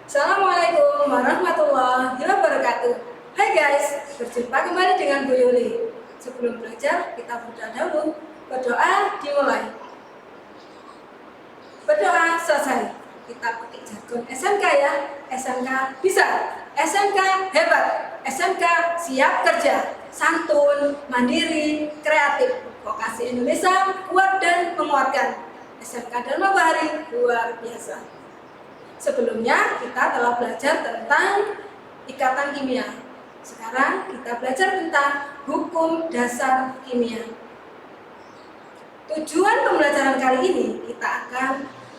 Assalamualaikum warahmatullahi wabarakatuh. Hai guys, berjumpa kembali dengan Bu Yuli. Sebelum belajar, kita berdoa dahulu. Berdoa dimulai. Berdoa selesai. Kita pakai jargon SMK ya. SMK bisa, SMK hebat, SMK siap kerja, santun, mandiri, kreatif, vokasi Indonesia kuat dan menguatkan. SMK Dharma Bahari luar biasa. Sebelumnya kita telah belajar tentang ikatan kimia. Sekarang kita belajar tentang hukum dasar kimia. Tujuan pembelajaran kali ini kita akan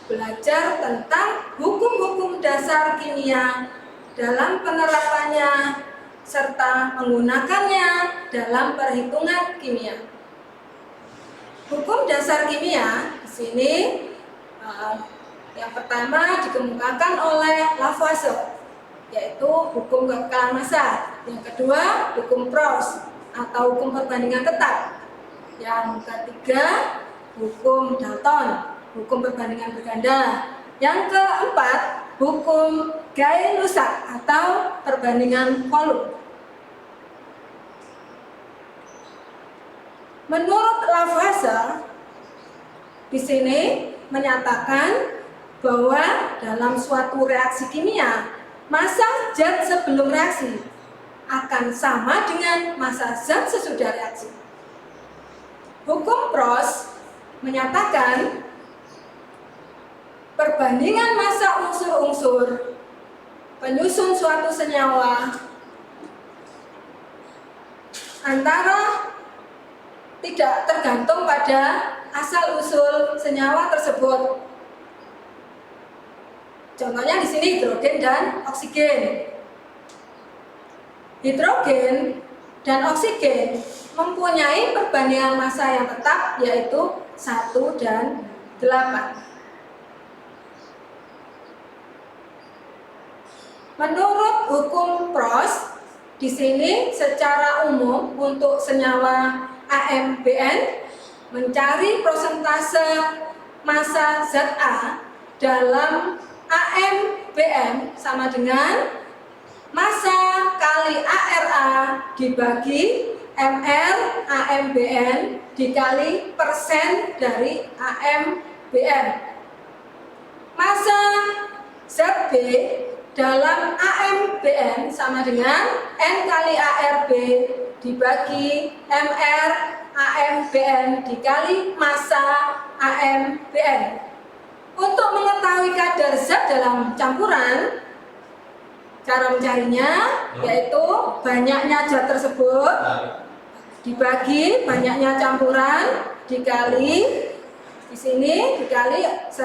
belajar tentang hukum-hukum dasar kimia dalam penerapannya serta menggunakannya dalam perhitungan kimia. Hukum dasar kimia di sini yang pertama dikemukakan oleh Lavoisier, yaitu hukum kekekalan massa. Yang kedua, hukum Proust atau hukum perbandingan tetap. Yang ketiga, hukum Dalton, hukum perbandingan berganda. Yang keempat, hukum Gay-Lussac atau perbandingan volume. Menurut Lavoisier, di sini menyatakan bahwa dalam suatu reaksi kimia, massa zat sebelum reaksi akan sama dengan massa zat sesudah reaksi. Hukum Proust menyatakan perbandingan massa unsur-unsur penyusun suatu senyawa antara tidak tergantung pada asal-usul senyawa tersebut. Contohnya di sini hidrogen dan oksigen. Hidrogen dan oksigen mempunyai perbandingan massa yang tetap, yaitu 1 dan 8. Menurut hukum Proust, di sini secara umum untuk senyawa AMBN mencari prosentase massa ZA dalam AMBN sama dengan massa kali ARA dibagi MR AMBN dikali persen dari AMBN. Massa ZB dalam AMBN sama dengan N kali ARB dibagi MR AMBN dikali massa AMBN. Untuk mengetahui kadar zat dalam campuran, cara mencarinya yaitu banyaknya zat tersebut dibagi banyaknya campuran dikali di sini dikali 100%.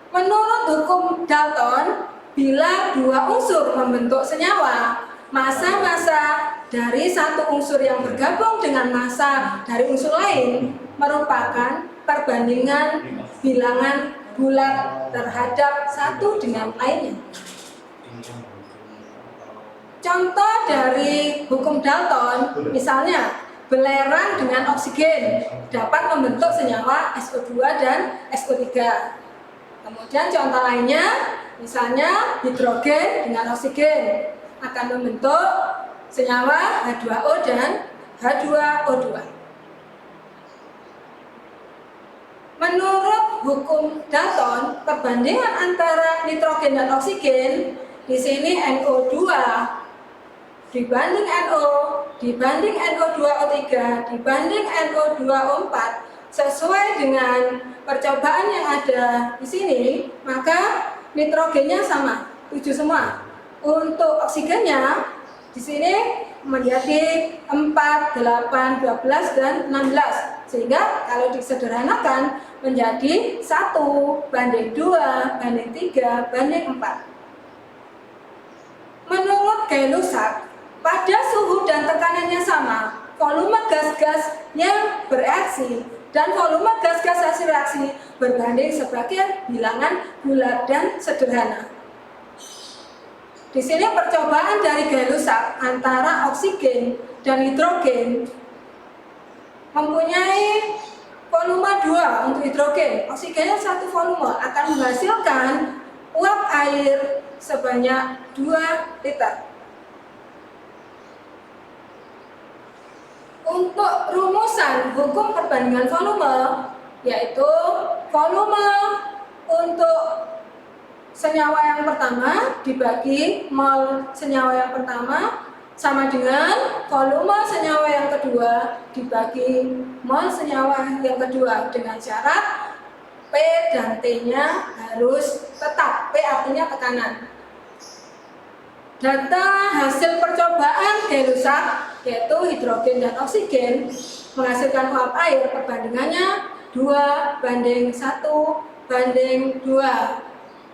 Menurut hukum Dalton, bila dua unsur membentuk senyawa, massa-massa dari satu unsur yang bergabung dengan massa dari unsur lain merupakan perbandingan bilangan bulat terhadap satu dengan lainnya. Contoh dari hukum Dalton, misalnya belerang dengan oksigen dapat membentuk senyawa SO2 dan SO3. Kemudian contoh lainnya, misalnya hidrogen dengan oksigen akan membentuk senyawa H2O dan H2O2. Menurut hukum Dalton, perbandingan antara nitrogen dan oksigen di sini NO2 dibanding NO dibanding NO2O3 dibanding NO2O4 sesuai dengan percobaan yang ada di sini, maka nitrogennya sama, 7 semua. Untuk oksigennya di sini menjadi 4, 8, 12 dan 16. Sehingga kalau disederhanakan menjadi 1 banding 2 banding 3 banding 4. Menurut Gay-Lussac, pada suhu dan tekanannya sama, volume gas-gas yang bereaksi dan volume gas-gas hasil reaksi berbanding sebagai bilangan bulat dan sederhana. Di sini percobaan dari Gay-Lussac antara oksigen dan hidrogen mempunyai volume 2 untuk hidrogen, oksigennya 1 volume akan menghasilkan uap air sebanyak 2 liter. Untuk rumusan hukum perbandingan volume, yaitu volume untuk senyawa yang pertama dibagi mol senyawa yang pertama sama dengan volume senyawa yang kedua dibagi mol senyawa yang kedua, dengan syarat P dan T-nya harus tetap. P artinya tekanan. Data hasil percobaan Gay-Lussac, yaitu hidrogen dan oksigen, menghasilkan uap air perbandingannya 2:1:2.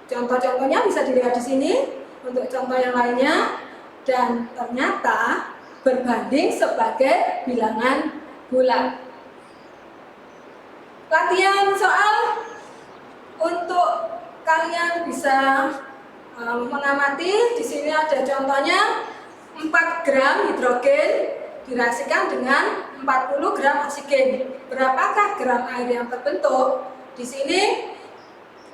Contoh-contohnya bisa dilihat di sini untuk contoh yang lainnya, dan ternyata berbanding sebagai bilangan bulat. Latihan soal untuk kalian bisa mengamati. Di sini ada contohnya 4 gram hidrogen direaksikan dengan 40 gram oksigen. Berapakah gram air yang terbentuk? Di sini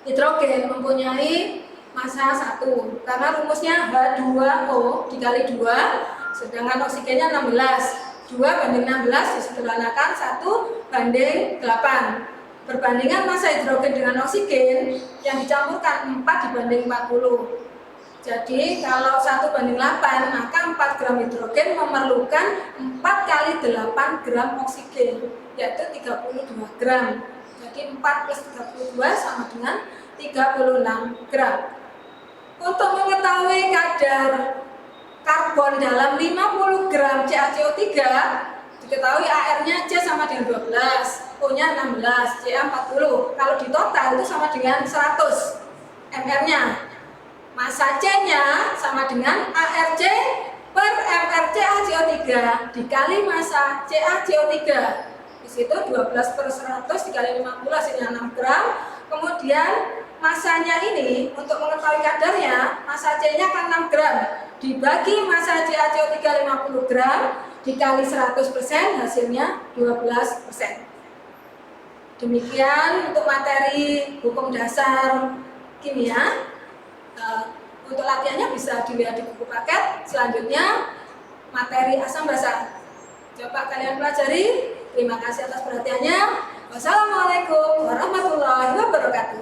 hidrogen mempunyai massa 1 karena rumusnya H2O dikali 2, sedangkan oksigennya 16. 2:16 disederhanakan 1:8. Perbandingan massa hidrogen dengan oksigen yang dicampurkan 4:40. Jadi kalau 1:8, maka 4 gram hidrogen memerlukan 4 kali 8 gram oksigen, yaitu 32 gram. Jadi 4 plus 32 sama dengan 36 gram. Untuk mengetahui kadar karbon dalam 50 gram CaCO3, diketahui AR-nya C sama dengan 12, O-nya 16, Ca 40. Kalau di total itu sama dengan 100 mR-nya. Massa C-nya sama dengan ARC per mR CaCO3 dikali massa CaCO3. Di situ 12/100 dikali 50 hasilnya 6 gram. Kemudian massanya ini untuk mengetahui kadarnya, massa C-nya kan 6 gram dibagi massa CaCO3 50 gram dikali 100% hasilnya 12%. Demikian untuk materi hukum dasar kimia. Untuk latihannya bisa dilihat di buku paket. Selanjutnya materi asam basa. Coba kalian pelajari. Terima kasih atas perhatiannya. Wassalamualaikum warahmatullahi wabarakatuh.